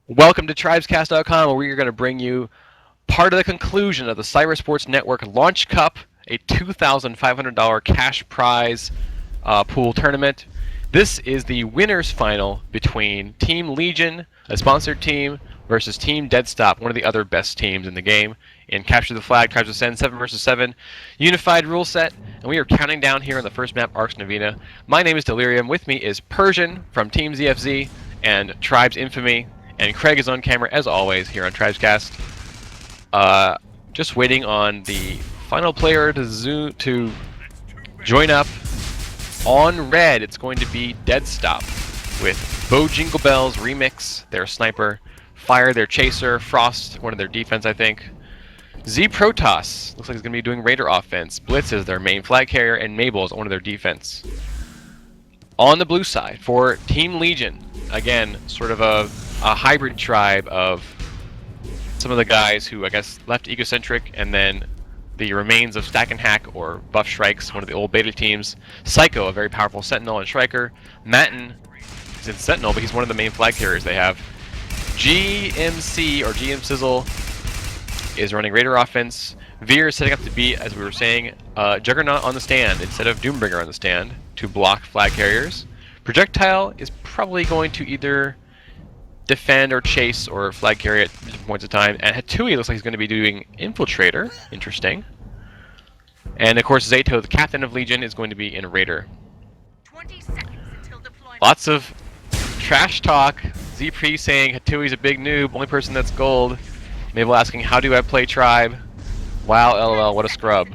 Welcome to tribescast.com, where we are going to bring you part of the conclusion of the Cybersports Network Launch Cup, a $2,500 cash prize pool tournament. This is the winner's final between Team Legion, a sponsored team, versus Team Deadstop, one of the other best teams in the game. In Capture the Flag, Tribes Ascend, 7 versus 7, unified rule set, and we are counting down here on the first map, Arx Novena. My name is Delirium. With me is Persian from Team ZFZ and Tribes Infamy. And Craig is on camera, as always, here on Tribescast. Just waiting on the final player to join up. On red, it's going to be Deadstop with Bo Jingle Bells Remix, their sniper, Fire, their chaser, Frost, one of their defense, I think. Z Protoss, looks like he's going to be doing Raider offense. Blitz is their main flag carrier, and Mabel is one of their defense. On the blue side, for Team Legion, again, sort of a hybrid tribe of some of the guys who, I guess, left Egocentric, and then the remains of Stack and Hack or Buff Shrikes, one of the old beta teams. Psycho, a very powerful Sentinel and Striker. Matin is in Sentinel, but he's one of the main flag carriers they have. GMC, or GM Sizzle, is running Raider offense. Veer is setting up to be, as we were saying, Juggernaut on the stand instead of Doombringer on the stand to block flag carriers. Projectile is probably going to either defend or chase or flag carry at different points of time. And Hatui looks like he's going to be doing Infiltrator. Interesting. And of course, Zato, the captain of Legion, is going to be in Raider. 20 seconds until deployment. Lots of trash talk. Z-Pre saying Hatui's a big noob, only person that's gold. Mabel asking, how do I play Tribe? Wow, LOL, what a scrub.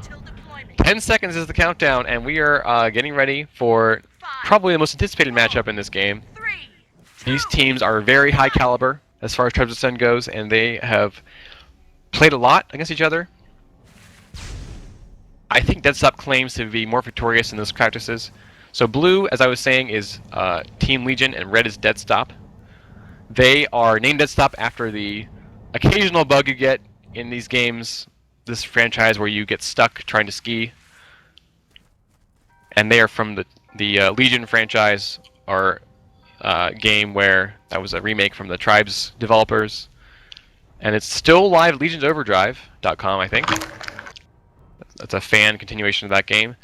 10 seconds is the countdown, and we are getting ready for probably the most anticipated matchup in this game. These teams are very high caliber as far as Tribes Ascend goes, and they have played a lot against each other. I think Deadstop claims to be more victorious in those practices. So blue, as I was saying, is Team Legion, and red is Deadstop. They are named Deadstop after the occasional bug you get in these games, this franchise, where you get stuck trying to ski. And they are from the Legion franchise, or game where that was a remake from the Tribes developers, and it's still live at legionsoverdrive.com, I think. That's a fan continuation of that game.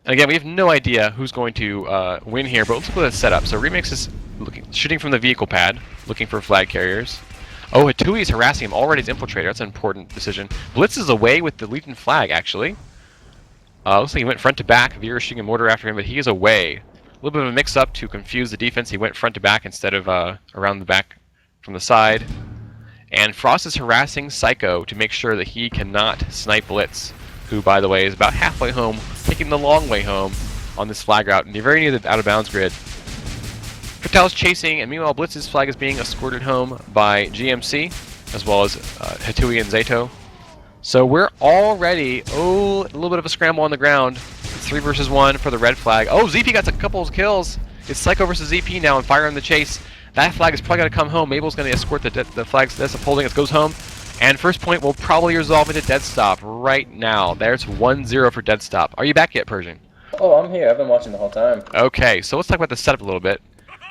And again, we have no idea who's going to win here, but let's look at the setup. So Remix is shooting from the vehicle pad, looking for flag carriers. Oh, Hatui is harassing him, already as Infiltrator. That's an important decision. Blitz is away with the Legion flag, actually. Looks like he went front to back. Veer is shooting a mortar after him, but he is away. A little bit of a mix-up to confuse the defense. He went front to back instead of around the back from the side. And Frost is harassing Psycho to make sure that he cannot snipe Blitz, who, by the way, is about halfway home, taking the long way home on this flag route, and you're very near the out-of-bounds grid. Fatale's chasing, and meanwhile Blitz's flag is being escorted home by GMC, as well as Hatui and Zato. So we're already, a little bit of a scramble on the ground. 3 versus 1 for the red flag. Oh, ZP got a couple of kills. It's Psycho versus ZP now, and Fire on the chase. That flag is probably going to come home. Mabel's going to escort the flags that's holding. It goes home. And first point will probably resolve into Deadstop right now. There's 1-0 for Deadstop. Are you back yet, Persian? Oh, I'm here. I've been watching the whole time. Okay, so let's talk about the setup a little bit.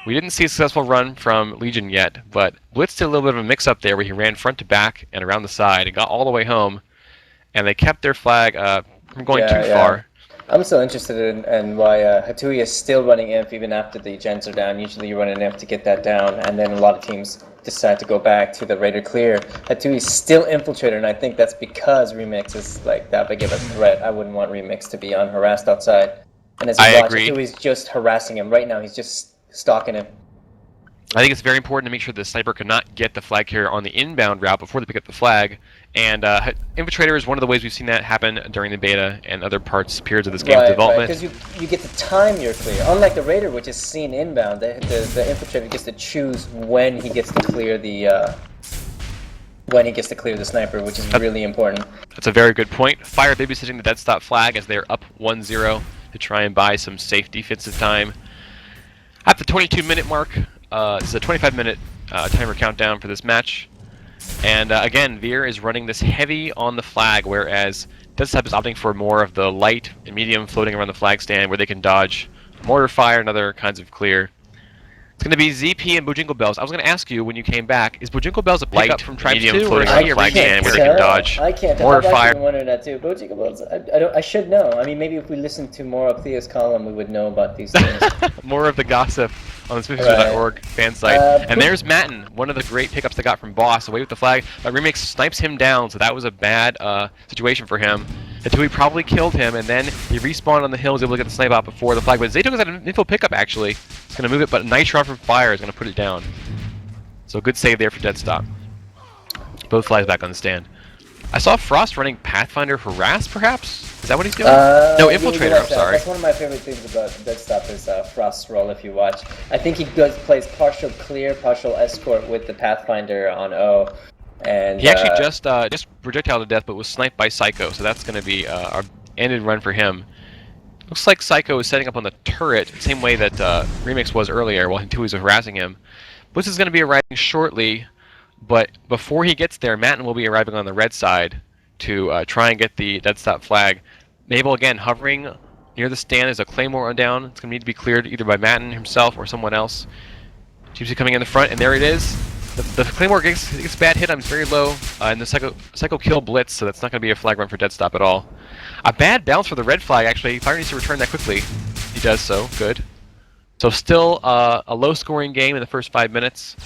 We didn't see a successful run from Legion yet, but Blitz did a little bit of a mix-up there where he ran front to back and around the side and got all the way home. And they kept their flag from going too far. I'm still interested in why Hatui is still running Inf even after the gens are down. Usually you run an Inf to get that down, and then a lot of teams decide to go back to the Raider clear. Hatui is still Infiltrator, and I think that's because Remix is like that big of a threat. I wouldn't want Remix to be unharassed outside. And as you watch, Hatui's just harassing him. Right now he's just stalking him. I think it's very important to make sure the sniper cannot get the flag carrier on the inbound route before they pick up the flag. And Infiltrator is one of the ways we've seen that happen during the beta and other periods of this game's development. Right, because you get to time your clear. Unlike the Raider, which is seen inbound, the Infiltrator gets to choose when he gets to clear the sniper, which is really important. That's a very good point. Fire babysitting the Deadstop flag as they're up 1-0 to try and buy some safe defensive time. At the 22-minute mark, this is a 25-minute timer countdown for this match. And again, Veer is running this heavy on the flag, whereas Deadstop is opting for more of the light and medium floating around the flag stand where they can dodge mortar fire and other kinds of clear. It's going to be ZP and Bojingle Bells. I was going to ask you when you came back, is Bojingle Bells a pickup Light, from Tribes medium, 2, or floating is on he the a flag stand remix? where he can dodge. I can't. Mortar I've fire. actually been wondering that too. Bojingle Balls. I should know. I mean, maybe if we listened to more of Theo's column, we would know about these things. More of the gossip on the Right. SmithsonSchool.org fan site. And but- there's Matten, one of the great pickups they got from Boss, away with the flag. Remix snipes him down, so that was a bad situation for him. Hatui probably killed him, and then he respawned on the hill, was able to get the snipe out before the flag. But Zato got an info pickup, actually. He's going to move it, but Nitron from Fire is going to put it down. So good save there for Deadstop. Both flags back on the stand. I saw Frost running Pathfinder Harass, perhaps? Is that what he's doing? No, Yeah, Infiltrator, you watch I'm that. sorry. That's one of my favorite things about Deadstop is Frost's role, if you watch. I think he plays partial clear, partial escort with the Pathfinder on O. And He actually just projectile to death, but was sniped by Psycho, so that's going to be our ended run for him. Looks like Psycho is setting up on the turret, same way that Remix was earlier while Hatui was harassing him. Blitz is going to be arriving shortly, but before he gets there, Matten will be arriving on the red side to try and get the Deadstop flag. Mabel, again, hovering near the stand. There's a Claymore on down. It's going to need to be cleared either by Matten himself or someone else. GMC coming in the front, and there it is. The Claymore gets bad hit on, it's very low, and the Psycho kill Blitz, so that's not going to be a flag run for Deadstop at all. A bad bounce for the red flag, actually. Fire needs to return that quickly. He does so. Good. So still a low-scoring game in the first 5 minutes,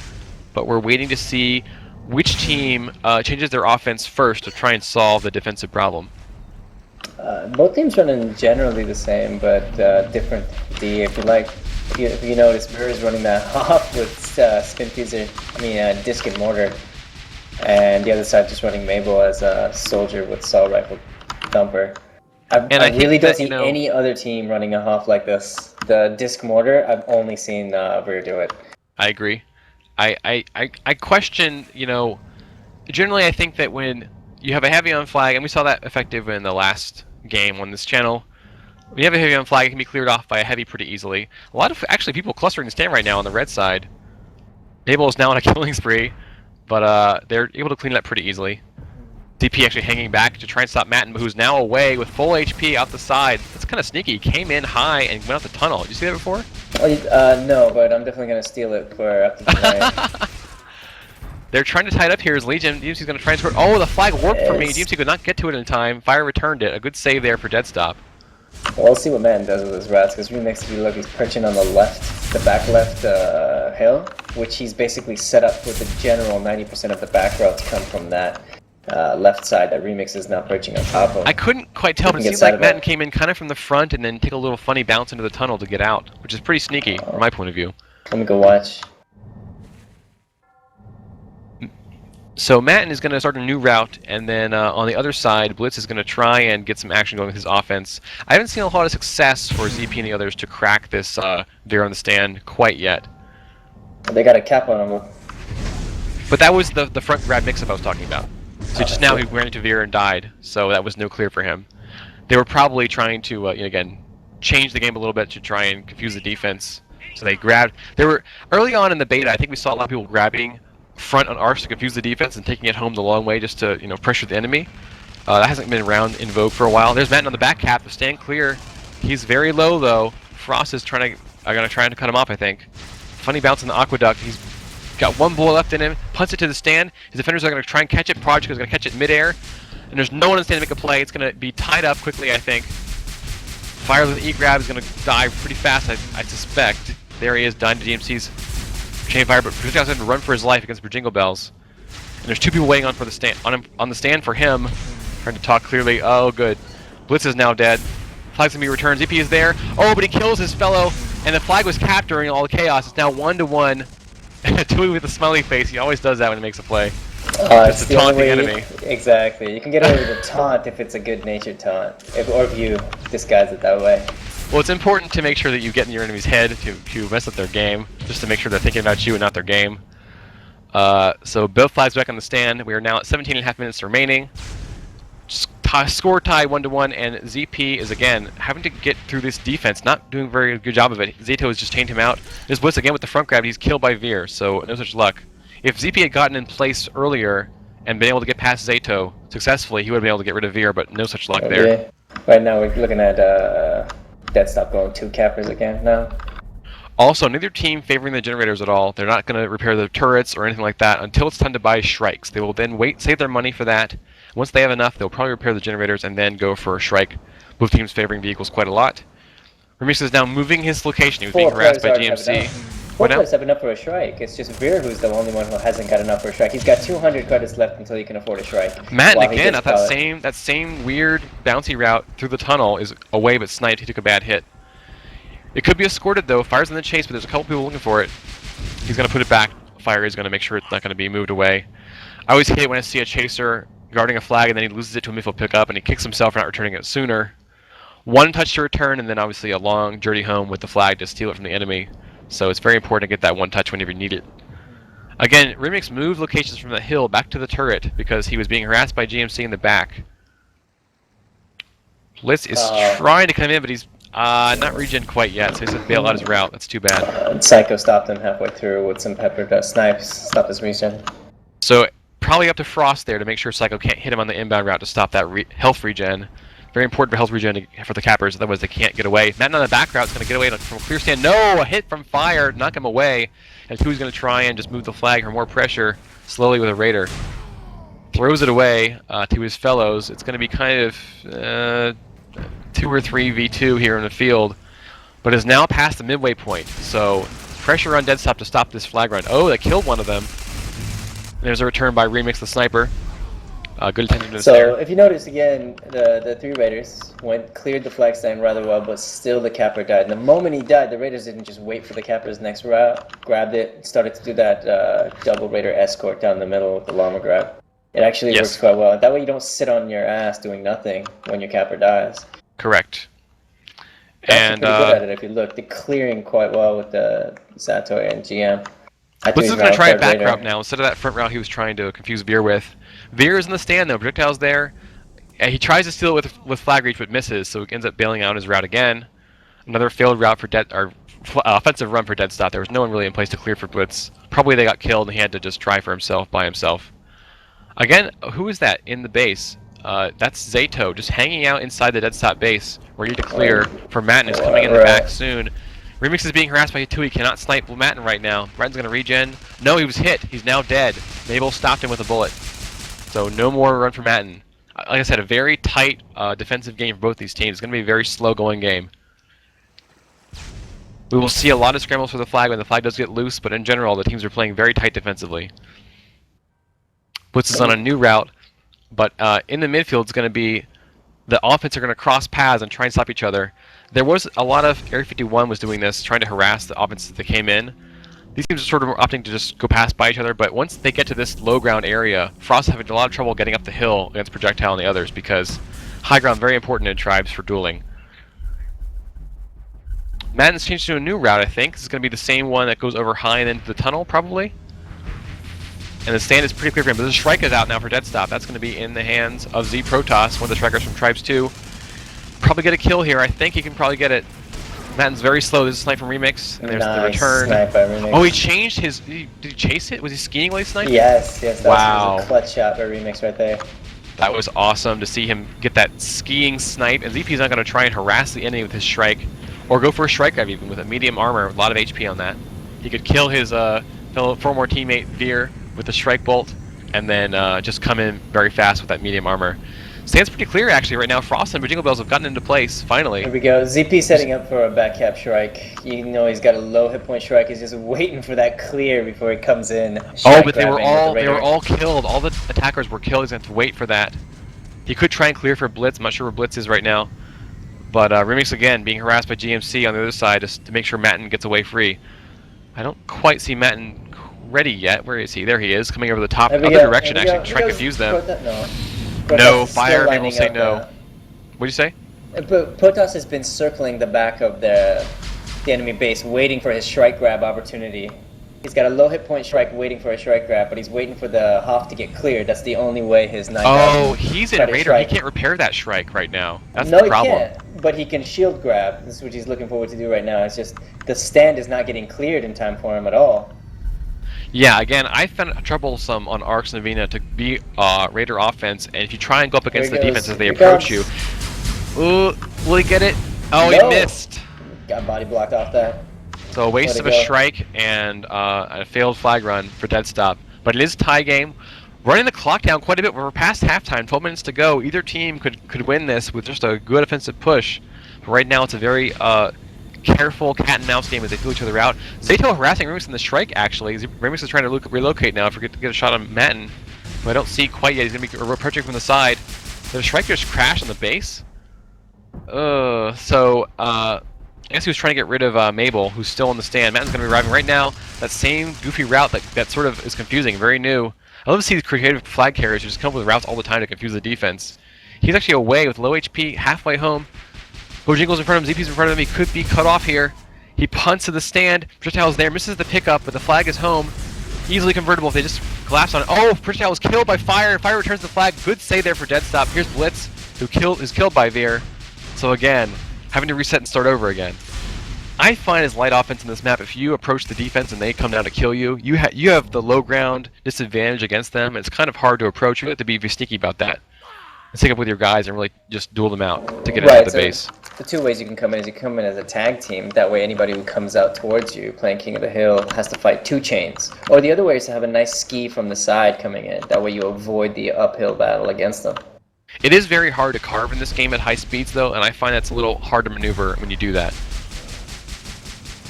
but we're waiting to see which team changes their offense first to try and solve the defensive problem. both teams running generally the same, but different D. If you like, if you notice, Burr is running that Hoff with Spin Fuser, Disc and Mortar, and the other side just running Mabel as a Soldier with Saw Rifle Thumper. I really don't see any other team running a Hoff like this. The Disc Mortar, I've only seen Burr do it. I agree. I question, generally I think that when you have a heavy on flag, and we saw that effective in the last game on this channel, when you have a heavy on flag, it can be cleared off by a heavy pretty easily. A lot of, actually, people clustering the stand right now on the red side. Mabel is now on a killing spree, but they're able to clean it up pretty easily. DP actually hanging back to try and stop Matten, who's now away with full HP out the side. That's kind of sneaky. He came in high and went out the tunnel. Did you see that before? No, but I'm definitely going to steal it for after tonight. They're trying to tie it up here as Legion. DMC's going to try and score. Oh, the flag worked for me. DMC could not get to it in time. Fire returned it. A good save there for Deadstop. Well, we'll see what Matten does with his rats, because Remix, if you look, he's perching on the left, the back left hill, which he's basically set up with the general 90% of the back row to come from that left side that Remix is now perching on top of. I couldn't quite tell, but it seems like Matten came in kind of from the front and then take a little funny bounce into the tunnel to get out, which is pretty sneaky from my point of view. Let me go watch. So Matten is going to start a new route, and then on the other side, Blitz is going to try and get some action going with his offense. I haven't seen a lot of success for ZP and the others to crack this Veer on the stand quite yet. They got a cap on him. But that was the front grab mix-up I was talking about. So just now he ran into Veer and died, so that was no clear for him. They were probably trying to, again, change the game a little bit to try and confuse the defense. So they grabbed... They were early on in the beta, I think we saw a lot of people grabbing front on arcs to confuse the defense and taking it home the long way just to pressure the enemy. That hasn't been around in vogue for a while. There's Matten on the back cap to stand clear. He's very low though. Frost is trying to cut him off, I think. Funny bounce in the aqueduct. He's got one bullet left in him. Punts it to the stand. His defenders are going to try and catch it. Project is going to catch it midair, and there's no one on the stand to make a play. It's going to be tied up quickly, I think. Fire with an E-grab is going to die pretty fast, I suspect. There he is, dying to DMC's chain fire, but Projectile's going to run for his life against Jingle Bells. And there's two people waiting on the stand for him, trying to talk clearly. Oh, good. Blitz is now dead. Flag's going to be returned. ZP is there. Oh, but he kills his fellow, and the flag was capped during all the chaos. It's now 1-1. Tui with a smiley face. He always does that when he makes a play. Just to taunt the enemy. Exactly. You can get away with a taunt if it's a good-natured taunt, or if you disguise it that way. Well, it's important to make sure that you get in your enemy's head to mess up their game, just to make sure they're thinking about you and not their game. So both flags back on the stand. We are now at 17.5 minutes remaining. Score tie 1-1, and ZP is again having to get through this defense, not doing a very good job of it. Zato has just chained him out. There's Blitz again with the front grab. He's killed by Veer, so no such luck. If ZP had gotten in place earlier and been able to get past Zato successfully, he would have been able to get rid of Veer, but no such luck there. Yeah. Right now we're looking at Deadstop going 2 cappers again now. Also, neither team favoring the generators at all. They're not going to repair the turrets or anything like that until it's time to buy Shrikes. They will then save their money for that. Once they have enough, they'll probably repair the generators and then go for a Shrike. Both teams favoring vehicles quite a lot. Remix is now moving his location. He was being harassed by GMC. Four players have enough for a Shrike. It's just Veer who's the only one who hasn't got enough for a Shrike. He's got 200 credits left until he can afford a Shrike. Matt, again, at that same weird bouncy route through the tunnel is away but sniped. He took a bad hit. It could be escorted though. Fire's in the chase, but there's a couple people looking for it. He's going to put it back. Fire is going to make sure it's not going to be moved away. I always hate it when I see a chaser guarding a flag and then he loses it to a midfield pickup and he kicks himself for not returning it sooner. One touch to return and then obviously a long journey home with the flag to steal it from the enemy. So it's very important to get that one touch whenever you need it. Again, Remix moved locations from the hill back to the turret because he was being harassed by GMC in the back. Blitz is trying to come in, but he's not regen quite yet, so he's going to bail out his route. That's too bad. Psycho stopped him halfway through with some pepper snipes, stopped his regen. So probably up to Frost there to make sure Psycho can't hit him on the inbound route to stop that health regen. Very important for health regen for the cappers, otherwise they can't get away. Matt on the back route is going to get away from a clear stand. No! A hit from Fire, knock him away. And Tui's going to try and just move the flag for more pressure, slowly with a Raider. Throws it away to his fellows. It's going to be kind of 2 or 3 v2 here in the field, but is now past the midway point. So pressure on Deadstop to stop this flag run. Oh, they killed one of them. And there's a return by Remix the sniper. Good attention to the So if you notice again, the 3 Raiders cleared the flag stand rather well, but still the capper died. And the moment he died, the Raiders didn't just wait for the capper's next route, grabbed it, started to do that double Raider escort down the middle with the llama grab. It actually works quite well. That way you don't sit on your ass doing nothing when your capper dies. Correct. They're pretty good at it if you look. They're clearing quite well with the Satoy and GM. Blitz is going to try a back route now instead of that front route he was trying to confuse Veer with. Veer is in the stand though, projectile's there. He tries to steal it with flag reach but misses, so he ends up bailing out his route again. Another failed route for offensive run for Deadstop. There was no one really in place to clear for Blitz. Probably they got killed and he had to just try for himself by himself. Again, who is that in the base? That's Zato, just hanging out inside the Deadstop base, ready to clear for Matten, who's coming in the back soon. Remix is being harassed by Tui, cannot snipe Matten right now. Matten's going to regen. No, he was hit. He's now dead. Mabel stopped him with a bullet. So no more run for Matten. Like I said, a very tight defensive game for both these teams. It's going to be a very slow going game. We will see a lot of scrambles for the flag when the flag does get loose, but in general, the teams are playing very tight defensively. Blitz is on a new route, but in the midfield, it's going to be the offense are going to cross paths and try and stop each other. There was a lot of Area 51 was doing this, trying to harass the offense that came in. These teams are sort of opting to just go past by each other, but once they get to this low ground area, Frost having a lot of trouble getting up the hill against Projectile and the others because high ground very important in tribes for dueling. Madden's changed to a new route, I think. This is going to be the same one that goes over high and into the tunnel, probably. And the stand is pretty clear for him, but the Shrike is out now for Deadstop. That's going to be in the hands of Z Protoss, one of the Strikers from Tribes 2. Probably get a kill here. I think he can probably get it. Madden's very slow. There's a snipe from Remix, and there's the return. Snipe by Remix. Oh, he changed his... Did he chase it? Was he skiing while he sniped? Yes, that wow. was a clutch shot by Remix right there. That was awesome to see him get that skiing snipe, and ZP's not going to try and harass the enemy with his Shrike, or go for a Shrike grab even with a medium armor, a lot of HP on that. He could kill his former teammate Veer with the Shrike Bolt, and then just come in very fast with that medium armor. Stands pretty clear actually right now. Frost and Jingle Bells have gotten into place, finally. Here we go. ZP setting up for a back cap Shrike. You know he's got a low hit point Shrike. He's just waiting for that clear before he comes in. Oh, but they were all killed. All the attackers were killed. He's going to have to wait for that. He could try and clear for Blitz. I'm not sure where Blitz is right now. But Remix again being harassed by GMC on the other side just to make sure Matten gets away free. I don't quite see Matten ready yet. Where is he? There he is, coming over the top, other direction actually, trying to confuse them. No, Fire, they will say no. What do you say? Protoss has been circling the back of the enemy base, waiting for his Shrike grab opportunity. He's got a low hit point Shrike waiting for a Shrike grab, but he's waiting for the Hoff to get cleared. That's the only way his 9. Oh, he's in Raider. He can't repair that Shrike right now. That's the problem. No, he can't. But he can shield grab. This is what he's looking forward to do right now. It's just the stand is not getting cleared in time for him at all. Yeah, again, I found it troublesome on Arx and Avina to be Raider offense, and if you try and go up against the defense as they approach you... Ooh, will he get it? Oh, he missed! Got body blocked off that. So a waste of a strike and a failed flag run for Deadstop. But it is a tie game. Running the clock down quite a bit. We're past halftime, 12 minutes to go. Either team could win this with just a good offensive push. But right now it's a very careful cat and mouse game as they feel each other out. Zato harassing Remix in the strike, actually. Remix is trying to relocate now. Forget to get a shot on Matten, who I don't see quite yet. He's going to be approaching from the side. The strike just crashed on the base. I guess he was trying to get rid of Mabel, who's still in the stand. Matten's going to be arriving right now. That same goofy route that sort of is confusing, very new. I love to see these creative flag carriers who just come up with routes all the time to confuse the defense. He's actually away with low HP, halfway home. Bojingle's in front of him, ZP's in front of him. He could be cut off here. He punts to the stand. Projectile's there, misses the pickup, but the flag is home. Easily convertible if they just collapse on it. Oh, Projectile was killed by Fire. Fire returns the flag. Good save there for Deadstop. Here's Blitz, who is killed by Veer. So again, having to reset and start over again. I find as light offense in this map, if you approach the defense and they come down to kill you, you have the low ground disadvantage against them. It's kind of hard to approach. You have to be sneaky about that. And stick up with your guys and really just duel them out to get out of the base. The two ways you can come in is you come in as a tag team. That way anybody who comes out towards you playing King of the Hill has to fight two chains. Or the other way is to have a nice ski from the side coming in. That way you avoid the uphill battle against them. It is very hard to carve in this game at high speeds though, and I find that's a little hard to maneuver when you do that.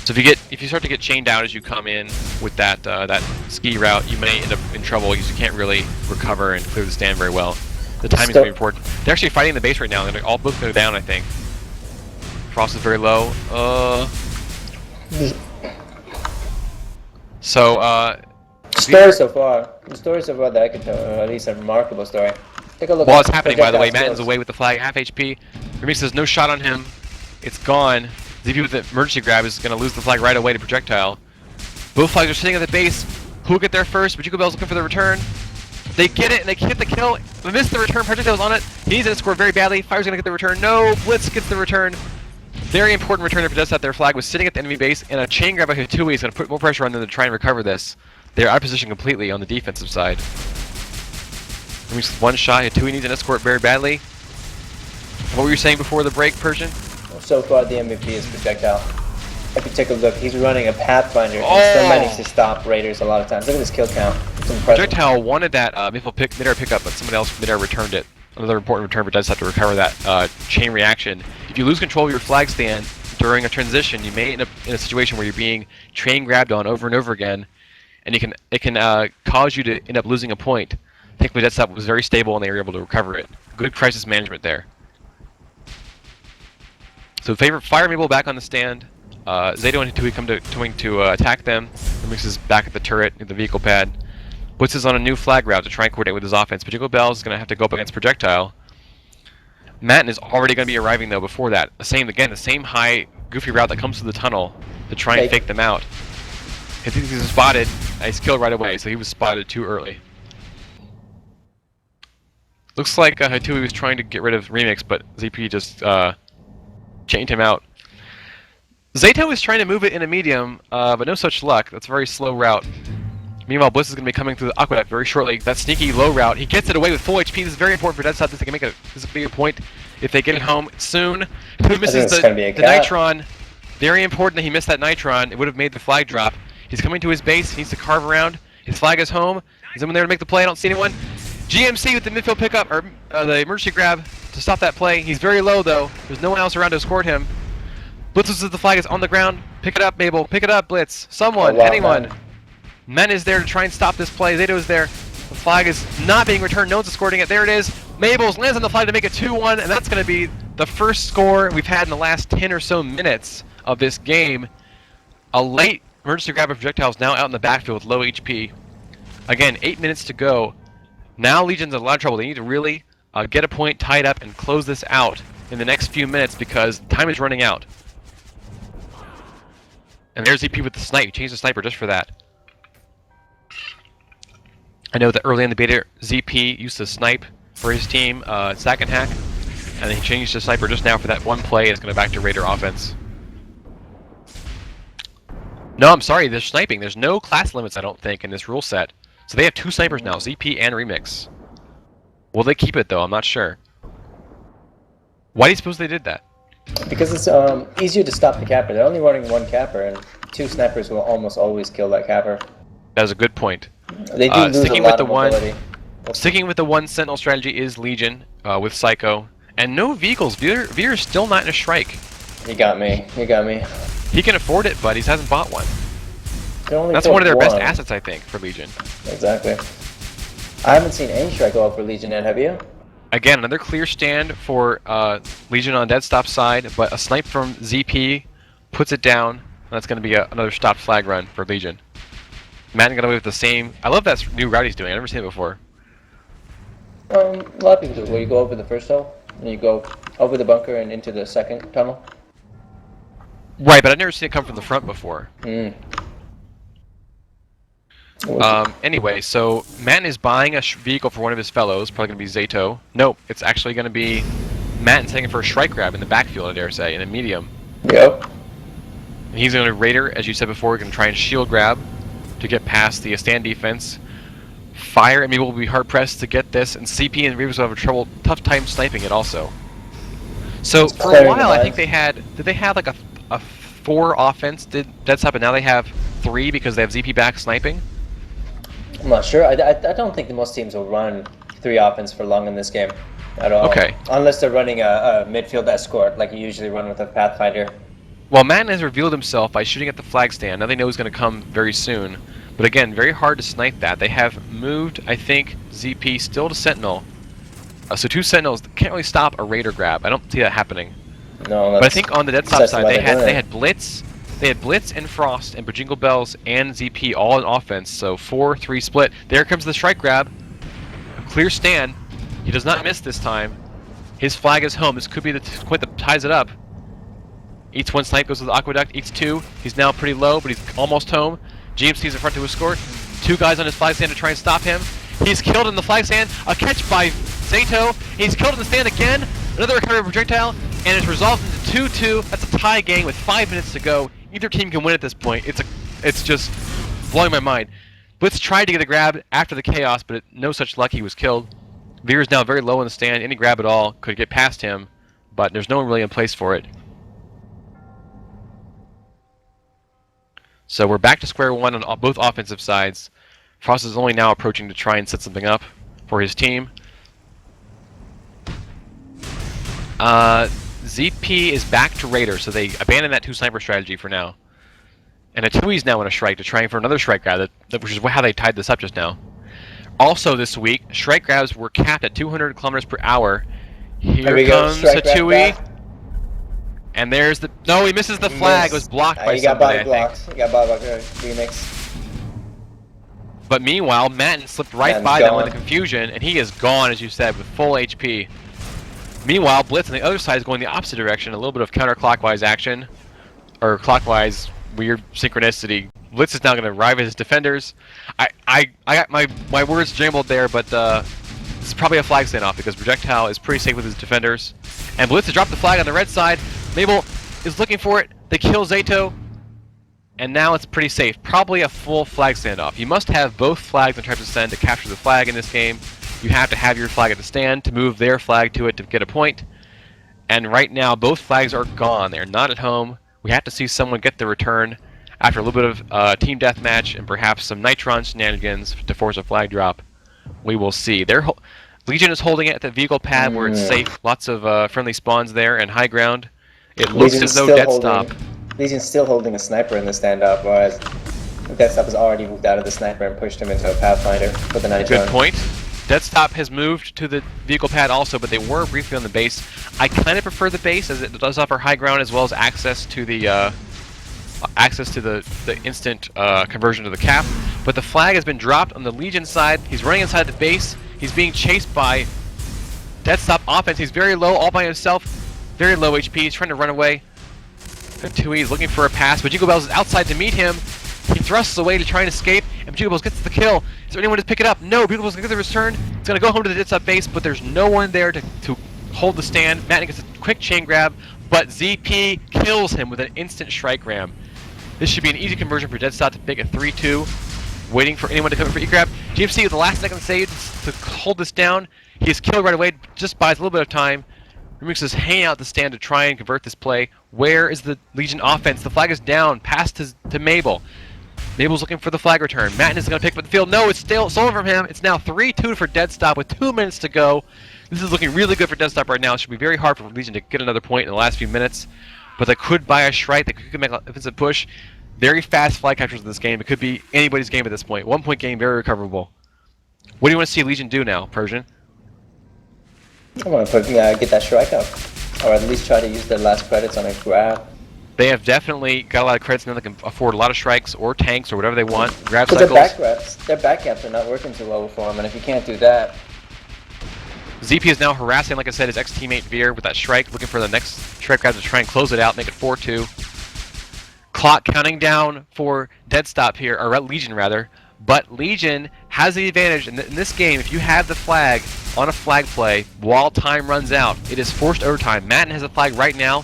So if you start to get chained out as you come in with that ski route, you may end up in trouble because you can't really recover and clear the stand very well. The timing is very important. They're actually fighting the base right now. They're all both go down, I think. Frost is very low. Story so far. The story so far that I could tell, or at least a remarkable story. Take a look. While it's happening, by the way, Matten's away with the flag, half HP. Remix says no shot on him. It's gone. ZP with the emergency grab is going to lose the flag right away to Projectile. Both flags are sitting at the base. Who'll get there first? Bajuka Bell's looking for the return. They get it, and they hit the kill. They missed the return. Projectile's on it. He needs to score very badly. Fire's going to get the return. No, Blitz gets the return. Very important return for Deadstop. Their flag was sitting at the enemy base, and a chain grab by Hatui is going to put more pressure on them to try and recover this. They're out of position completely on the defensive side. One shot. Hatui needs an escort very badly. What were you saying before the break, Persian? So far, the MVP is Projectile. If you take a look, he's running a Pathfinder and still managed to stop Raiders a lot of times. Look at this kill count. It's impressive. Projectile wanted that mid-air pickup, but somebody else mid-air returned it. Another important return for Deadstop to recover that chain reaction. If you lose control of your flag stand during a transition, you may end up in a situation where you're being chain grabbed on over and over again, and it can cause you to end up losing a point. Thankfully, Deadstop was very stable and they were able to recover it. Good crisis management there. So Fire Mabel back on the stand. Zato and Hatui coming to attack them. Remix is back at the turret, at the vehicle pad. Blitz is on a new flag route to try and coordinate with his offense. Bajuka Bell is going to have to go up against Projectile. Matten is already going to be arriving though before that. The same high, goofy route that comes through the tunnel to try and fake them out. I think he's spotted. He's killed right away, so he was spotted too early. Looks like Hatui was trying to get rid of Remix, but ZP just chained him out. Zato is trying to move it in a medium, but no such luck. That's a very slow route. Meanwhile, Bliss is going to be coming through the aqueduct very shortly. That sneaky low route. He gets it away with full HP. This is very important for Deadstop. This can make this will be a point if they get it home soon. Who misses the Nitron? Very important that he missed that Nitron. It would have made the flag drop. He's coming to his base. He needs to carve around. His flag is home. Is anyone there to make the play? I don't see anyone. GMC with the midfield pickup, or the emergency grab to stop that play. He's very low though. There's no one else around to escort him. Blitz loses the flag. Is on the ground. Pick it up, Mabel. Pick it up, Blitz. Someone, anyone. Men is there to try and stop this play. Zato is there. The flag is not being returned. No one's escorting it. There it is. Mabel's lands on the flag to make it 2-1, and that's going to be the first score we've had in the last 10 or so minutes of this game. A late emergency grab of Projectiles now out in the backfield with low HP. Again, 8 minutes to go. Now Legion's in a lot of trouble. They need to really get a point tied up and close this out in the next few minutes because time is running out. And there's ZP with the snipe. He changed the sniper just for that. I know that early in the beta, ZP used to snipe for his team, Sack and Hack, and then he changed the sniper just now for that one play. It's going to back to Raider offense. No, I'm sorry, they're sniping. There's no class limits, I don't think, in this rule set. So they have two snipers now, ZP and Remix. Will they keep it, though? I'm not sure. Why do you suppose they did that? Because it's easier to stop the capper. They're only running one capper, and 2 snipers will almost always kill that capper. That is a good point. They do lose a lot of mobility. Sticking with the one sentinel strategy is Legion with Psycho, and no vehicles. Veer is still not in a Shrike. You got me. You got me. He can afford it, but he hasn't bought one. Only That's one of their best assets, I think, for Legion. Exactly. I haven't seen any Shrike go up for Legion yet, have you? Again, another clear stand for Legion on Deadstop side, but a snipe from ZP puts it down. That's going to be another stopped flag run for Legion. Madden got away with the same. I love that new route he's doing. I've never seen it before. A lot of people do. Where you go over the first tunnel, and you go over the bunker and into the second tunnel. Right, but I've never seen it come from the front before. Anyway, so Madden is buying a vehicle for one of his fellows, probably going to be Zato. Nope, it's actually going to be Madden taking for a Shrike grab in the backfield, I dare say, in a medium. Yep. And he's going to Raider, as you said before, going to try and shield grab to get past the stand defense. Fire and maybe will be hard pressed to get this, and CP and Reavers will have a tough time sniping it also. So for a while, I think they had. Did they have like a 4 offense? Did Deadstop, and now they have 3 because they have ZP back sniping? I'm not sure. I don't think that most teams will run 3 offense for long in this game at all. Okay. Unless they're running a midfield escort like you usually run with a Pathfinder. Well, Madden has revealed himself by shooting at the flag stand. Now they know he's going to come very soon. But again, very hard to snipe that. They have moved, I think, ZP still to Sentinel. So 2 Sentinels can't really stop a Raider grab. I don't see that happening. No, but I think on the Deadstop side, they had Blitz. They had Blitz and Frost and Bajingle Bells and ZP all in offense. So 4-3 split. There comes the Shrike grab. A clear stand. He does not miss this time. His flag is home. This could be the point that ties it up. Eats 1 snipe, goes to the Aqueduct, eats 2. He's now pretty low, but he's almost home. GMC's in front to escort. 2 guys on his flag stand to try and stop him. He's killed in the flag stand. A catch by Zato. He's killed in the stand again. Another recovery projectile, and it's resolved into 2-2. That's a tie game with 5 minutes to go. Either team can win at this point. It's just blowing my mind. Blitz tried to get a grab after the chaos, but no such luck. He was killed. Veer is now very low in the stand. Any grab at all could get past him, but there's no one really in place for it. So we're back to square one on both offensive sides. Frost is only now approaching to try and set something up for his team. ZP is back to Raider, so they abandoned that 2 sniper strategy for now. And Atui's now in a Shrike to try for another Shrike grab, which is how they tied this up just now. Also this week, Shrike grabs were capped at 200 kilometers per hour. Here comes Atui. And there's the... No, he misses the flag. It was blocked by somebody, I think. He got body blocked. Remix. But meanwhile, Matten slipped right by them in the confusion, and he is gone, as you said, with full HP. Meanwhile, Blitz on the other side is going the opposite direction. A little bit of counterclockwise action. Or clockwise, weird synchronicity. Blitz is now going to arrive at his defenders. I got my words jumbled there, but this is probably a flag standoff because Projectile is pretty safe with his defenders. And Blitz has dropped the flag on the red side. Mabel is looking for it. They kill Zato. And now it's pretty safe. Probably a full flag standoff. You must have both flags on Tribes Ascend to capture the flag in this game. You have to have your flag at the stand to move their flag to it to get a point. And right now, both flags are gone. They're not at home. We have to see someone get the return after a little bit of team deathmatch and perhaps some Nitron shenanigans to force a flag drop. We will see. Legion is holding it at the vehicle pad where it's safe. Lots of friendly spawns there and high ground. It looks as though Deadstop... Legion's still holding a sniper in the standoff, whereas Deadstop has already moved out of the sniper and pushed him into a Pathfinder for the Nitron. Good point. Deadstop has moved to the vehicle pad also, but they were briefly on the base. I kind of prefer the base as it does offer high ground as well as access to the instant conversion to the cap. But the flag has been dropped on the Legion side. He's running inside the base. He's being chased by Deadstop offense. He's very low, all by himself. Very low HP. He's trying to run away. Tui is looking for a pass, but Jingle Bells is outside to meet him. He thrusts away to try and escape, and Jingle Bells gets the kill. Is there anyone to pick it up? No, Jingle Bells gets the return. It's going to go home to the Deadstop base, but there's no one there to hold the stand. Matt gets a quick chain grab, but ZP kills him with an instant Shrike ram. This should be an easy conversion for Deadstop to pick a 3-2. Waiting for anyone to come in for E-grab. GMC with the last second save to hold this down. He is killed right away, just buys a little bit of time. Remix is hanging out the stand to try and convert this play. Where is the Legion offense? The flag is down, passed to Mabel. Mabel's looking for the flag return. Matten is going to pick up the field. No, it's still stolen from him. It's now 3-2 for Deadstop with 2 minutes to go. This is looking really good for Deadstop right now. It should be very hard for Legion to get another point in the last few minutes. But they could buy a Shrike. They could make an offensive push. Very fast flag captures in this game. It could be anybody's game at this point. 1 point game, very recoverable. What do you want to see Legion do now, Persian? I want to get that Shrike up. Or at least try to use their last credits on a grab. They have definitely got a lot of credits now. They can afford a lot of Shrikes or tanks or whatever they want. Grab But cycles. their back grabs, their back camps are not working too well for them, and if you can't do that... ZP is now harassing, like I said, his ex-teammate Veer with that Shrike, looking for the next Shrike grab to try and close it out, make it 4-2. Clock counting down for Deadstop here, or Legion rather. But Legion has the advantage in this game. If you have the flag on a flag play while time runs out, it is forced overtime. Matten has a flag right now.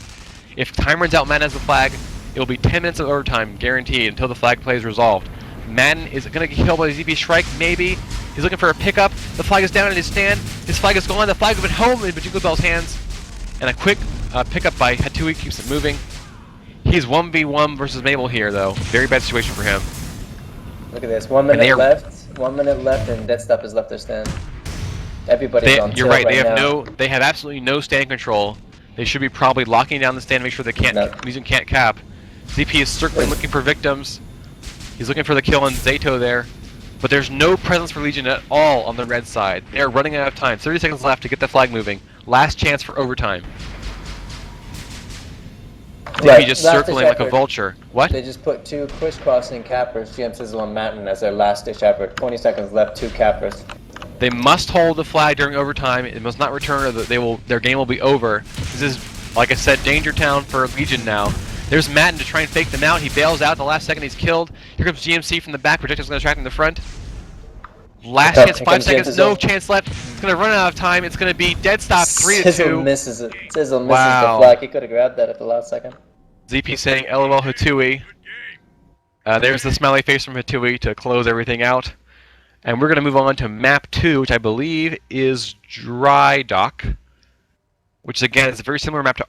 If time runs out, Matten has the flag. It will be 10 minutes of overtime, guaranteed, until the flag play is resolved. Matten is going to get killed by the ZP Shrike, maybe. He's looking for a pickup. The flag is down in his stand. His flag is gone. The flag went home in Jingle Bell's hands. And a quick pickup by Hatui keeps it moving. He's 1v1 versus Mabel here, though. Very bad situation for him. Look at this, 1 minute left. 1 minute left, and Deadstop has left their stand. Everybody's on You're right. now. They have absolutely no stand control. They should be probably locking down the stand to make sure they can't. Legion can't cap. ZP is certainly looking for victims. He's looking for the kill on Zato there. But there's no presence for Legion at all on the red side. They are running out of time. 30 seconds left to get the flag moving. Last chance for overtime. Right. ZP just circling like a vulture. What? They just put 2 crisscrossing cappers, GM Sizzle and Matten, as their last ditch effort. 20 seconds left, 2 cappers. They must hold the flag during overtime. It must not return, or their game will be over. This is, like I said, danger town for Legion now. There's Matten to try and fake them out. He bails out. The last second, he's killed. Here comes GMC from the back. Projectile's going to track in the front. Last chance, 5 seconds. No chance left. It's going to run out of time. It's going to be Deadstop 3-2. Sizzle misses it. Sizzle misses the flag. He could have grabbed that at the last second. ZP saying LOL Hatui. There's the smiley face from Hatui to close everything out. And we're going to move on to map 2, which I believe is Dry Dock. Which again is a very similar map to